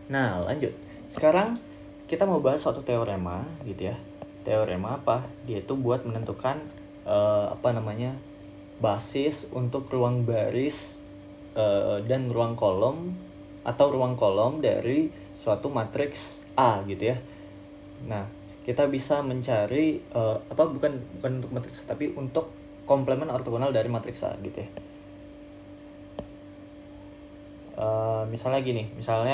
Nah, lanjut. Sekarang kita mau bahas suatu teorema gitu ya. Teorema apa? Dia itu buat menentukan basis untuk ruang baris dan ruang kolom atau ruang kolom dari suatu matriks A gitu ya. Nah, kita bisa mencari bukan untuk matriks tapi untuk komplemen ortogonal dari matriks A gitu ya. Misalnya gini, misal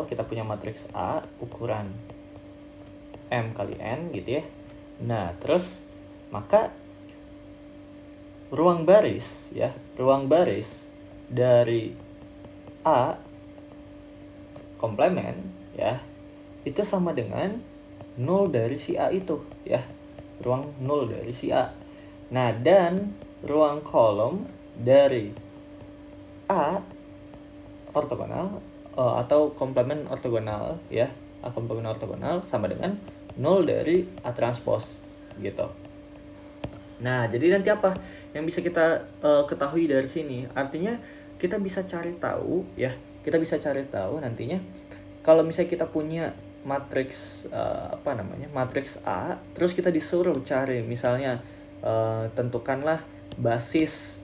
kita punya matriks A ukuran M kali N gitu ya. Nah, terus maka ruang baris dari A komplemen ya, itu sama dengan 0 dari si A itu ya. Ruang 0 dari si A. Nah, dan ruang kolom dari A ortogonal atau komplemen ortogonal ya. A komplemen ortogonal sama dengan 0 dari A transpose gitu. Nah, jadi nanti apa yang bisa kita ketahui dari sini? Artinya kita bisa cari tahu ya. Kita bisa cari tahu nantinya kalau misalnya kita punya matriks matriks A, terus kita disuruh cari misalnya tentukanlah basis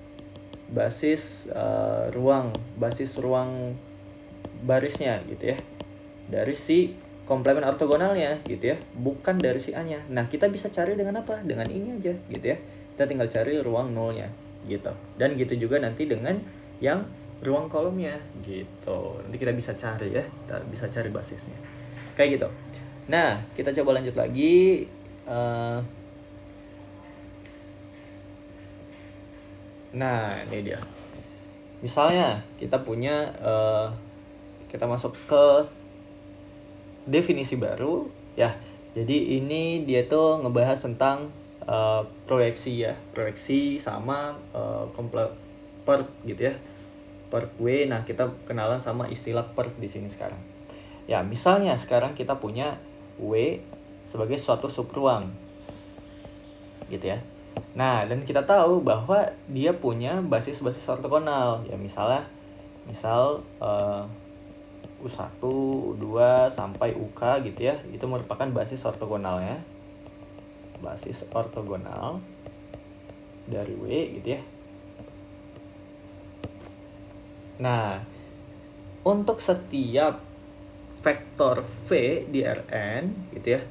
ruang barisnya gitu ya, dari si komplemen ortogonalnya gitu ya, bukan dari si A-nya. Nah, kita bisa cari dengan apa? Dengan ini aja gitu ya. Kita tinggal cari ruang nolnya gitu. Dan gitu juga nanti dengan yang ruang kolomnya gitu. Nanti kita bisa cari ya, kita bisa cari basisnya. Kayak gitu. Nah, kita coba lanjut lagi. Nah, ini dia. Misalnya kita punya kita masuk ke definisi baru ya. Jadi ini dia tuh ngebahas tentang proyeksi ya. Proyeksi sama perp gitu ya. Perp W. Nah, kita kenalan sama istilah perp di sini sekarang. Ya, misalnya sekarang kita punya W sebagai suatu subruang gitu ya. Nah, dan kita tahu bahwa dia punya basis-basis ortogonal ya, misal U1, U2 sampai UK gitu ya. Itu merupakan basis ortogonalnya. Basis ortogonal dari W gitu ya. Nah, untuk setiap vektor V di Rn gitu ya,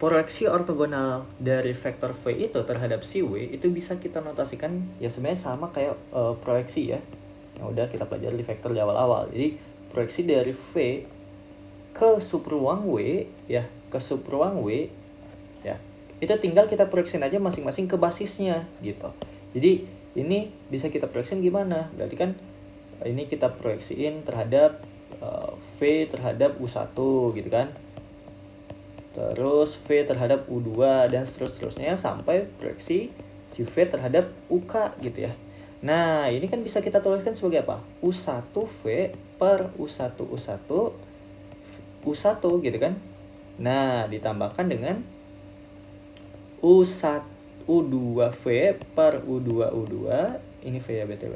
proyeksi ortogonal dari vektor V itu terhadap si W itu bisa kita notasikan ya sebenarnya sama kayak proyeksi ya, yang udah kita pelajari di vektor di awal-awal. Jadi proyeksi dari V ke subruang W ya, ke subruang W ya, itu tinggal kita proyeksiin aja masing-masing ke basisnya gitu. Jadi ini bisa kita proyeksiin gimana? Berarti kan ini kita proyeksiin terhadap V terhadap U1 gitu kan. Terus V terhadap U2 dan seterusnya sampai proyeksi si V terhadap UK gitu ya. Nah, ini kan bisa kita tuliskan sebagai apa? U1V per U1 U1 gitu kan. Nah, ditambahkan dengan U2V per U2 ini V ya BTW.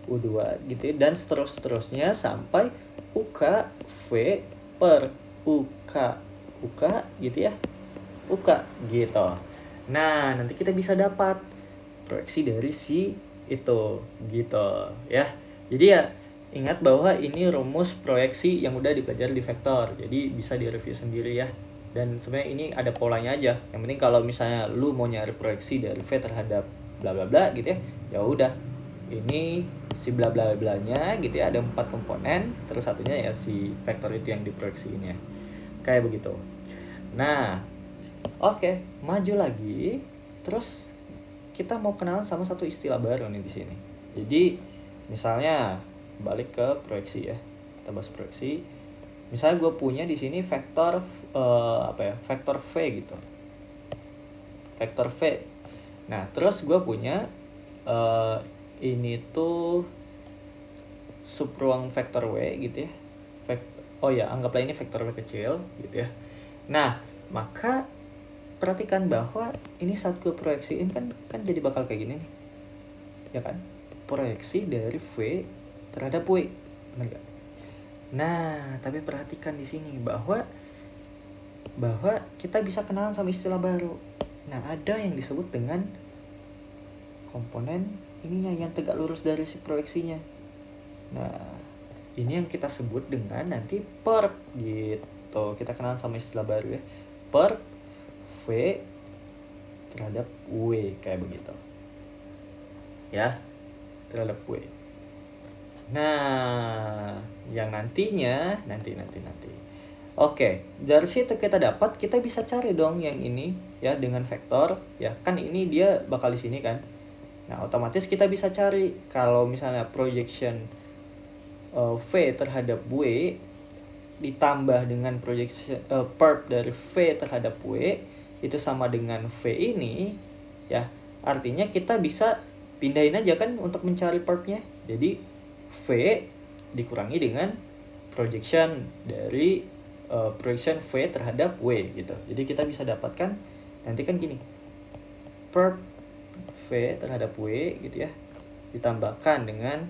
U2 gitu ya, dan seterusnya sampai UKV per UK gitu ya. UK gitu. Nah, nanti kita bisa dapat proyeksi dari si itu gitu ya. Jadi ya ingat bahwa ini rumus proyeksi yang udah dipelajari di vektor. Jadi bisa direview sendiri ya. Dan sebenarnya ini ada polanya aja. Yang penting kalau misalnya lu mau nyari proyeksi dari V terhadap bla bla bla gitu ya, ya udah. Ini si bla bla blanya gitu ya, ada 4 komponen, terus satunya ya si vektor itu yang diproyeksiin ya. Kayak begitu. Nah, oke, maju lagi. Terus kita mau kenalan sama satu istilah baru nih di sini. Jadi misalnya balik ke proyeksi ya. Kita bahas proyeksi. Misalnya gue punya di sini vektor vektor V gitu. Vektor V. Nah, terus gue punya ini tuh subruang vektor W gitu ya. Anggaplah ini vektor W kecil gitu ya. Nah, maka perhatikan bahwa ini saat gue proyeksiin kan jadi bakal kayak gini nih. Ya kan? Proyeksi dari V terhadap W. Benar nggak? Nah, tapi perhatikan di sini bahwa kita bisa kenalan sama istilah baru. Nah, ada yang disebut dengan komponen ininya yang tegak lurus dari si proyeksinya. Nah, ini yang kita sebut dengan nanti perp gitu. Kita kenalan sama istilah baru ya. Perp V terhadap W kayak begitu. Ya, terhadap W. Nah, yang nantinya nanti. Oke, dari situ kita bisa cari dong yang ini ya dengan vektor ya. Kan ini dia bakal di sini kan. Nah, otomatis kita bisa cari kalau misalnya projection V terhadap W ditambah dengan projection perp dari V terhadap W itu sama dengan V ini ya. Artinya kita bisa pindahin aja kan untuk mencari perpnya. Jadi V dikurangi dengan projection dari projection V terhadap W gitu. Jadi kita bisa dapatkan nanti kan gini, perp V terhadap W gitu ya, ditambahkan dengan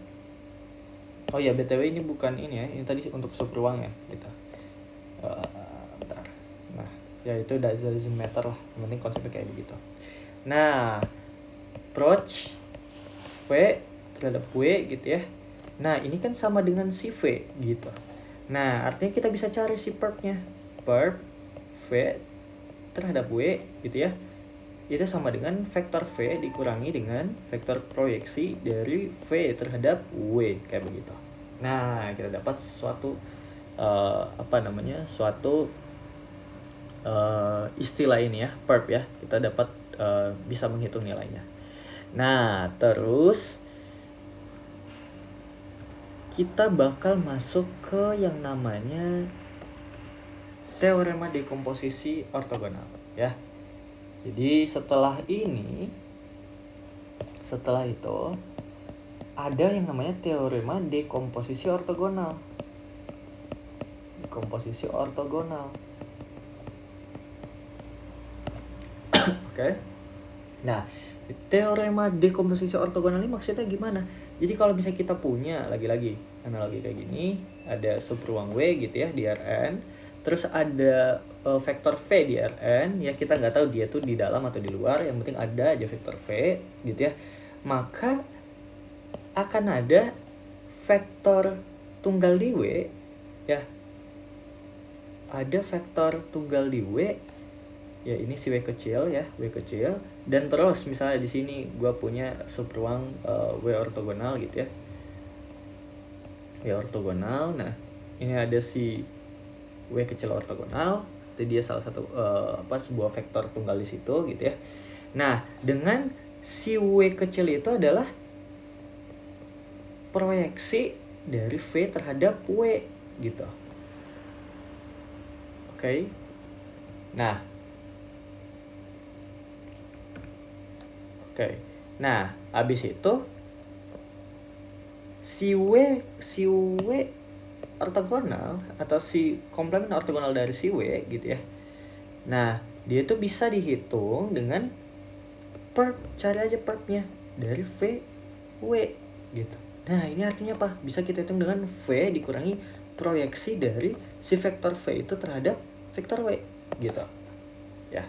oh ya BTW ini bukan ini ya, ini tadi untuk subruang ya gitu. Bentar. Nah, ya itu doesn't matter lah, yang penting konsepnya kayak begitu. Nah, approach V terhadap W gitu ya. Nah, ini kan sama dengan si V gitu. Nah, artinya kita bisa cari si perpnya. Perp V terhadap W gitu ya. Itu sama dengan vektor V dikurangi dengan vektor proyeksi dari V terhadap W kayak begitu. Nah, kita dapat suatu suatu istilah ini ya, perp ya. Kita dapat bisa menghitung nilainya. Nah, terus kita bakal masuk ke yang namanya teorema dekomposisi ortogonal ya. Jadi setelah itu ada yang namanya teorema dekomposisi ortogonal. Dekomposisi ortogonal. Oke. Nah, teorema dekomposisi ortogonal ini maksudnya gimana? Jadi kalau misalnya kita punya lagi-lagi analogi kayak gini, ada subruang W gitu ya di Rn, terus ada vektor V di Rn, ya kita nggak tahu dia tuh di dalam atau di luar, yang penting ada aja vektor V gitu ya. Maka akan ada vektor tunggal di W ya. Ada vektor tunggal di W ya, ini si W kecil ya, W kecil, dan terus misalnya di sini gue punya subruang W ortogonal gitu ya, W ortogonal. Nah, ini ada si W kecil ortogonal, jadi dia salah satu sebuah vektor tunggal di situ gitu ya. Nah, dengan si W kecil itu adalah proyeksi dari V terhadap W gitu. Oke. Nah, habis itu si W ortogonal atau si komplemen ortogonal dari si W gitu ya. Nah, dia itu bisa dihitung dengan perp, cari aja perpnya dari V W gitu. Nah, ini artinya apa? Bisa kita hitung dengan V dikurangi proyeksi dari si vektor V itu terhadap vektor W gitu ya.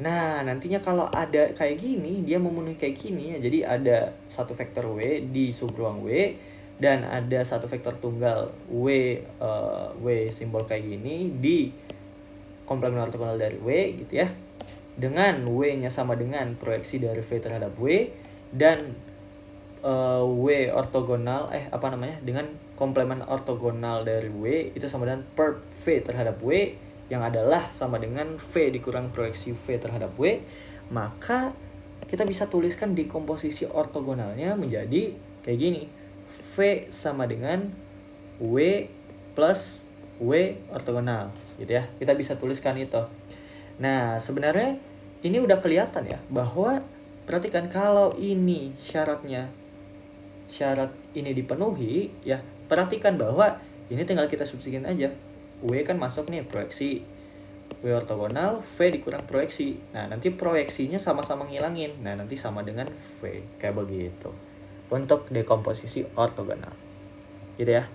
Nah, nantinya kalau ada kayak gini, dia memenuhi kayak gini ya. Jadi ada satu vektor W di subruang W dan ada satu vektor tunggal W simbol kayak gini di komplemen ortogonal dari W gitu ya. Dengan W-nya sama dengan proyeksi dari V terhadap W dan W ortogonal dengan komplemen ortogonal dari W itu sama dengan perp V terhadap W yang adalah sama dengan V dikurang proyeksi V terhadap W, maka kita bisa tuliskan dekomposisi ortogonalnya menjadi kayak gini. V sama dengan W plus W ortogonal gitu ya. Kita bisa tuliskan itu. Nah, sebenarnya ini udah kelihatan ya bahwa perhatikan kalau ini syarat ini dipenuhi ya, perhatikan bahwa ini tinggal kita substitusikan aja. W kan masuk nih proyeksi W ortogonal, V dikurang proyeksi. Nah, nanti proyeksinya sama-sama ngilangin. Nah, nanti sama dengan V. Kayak begitu. Untuk dekomposisi ortogonal. Gitu ya.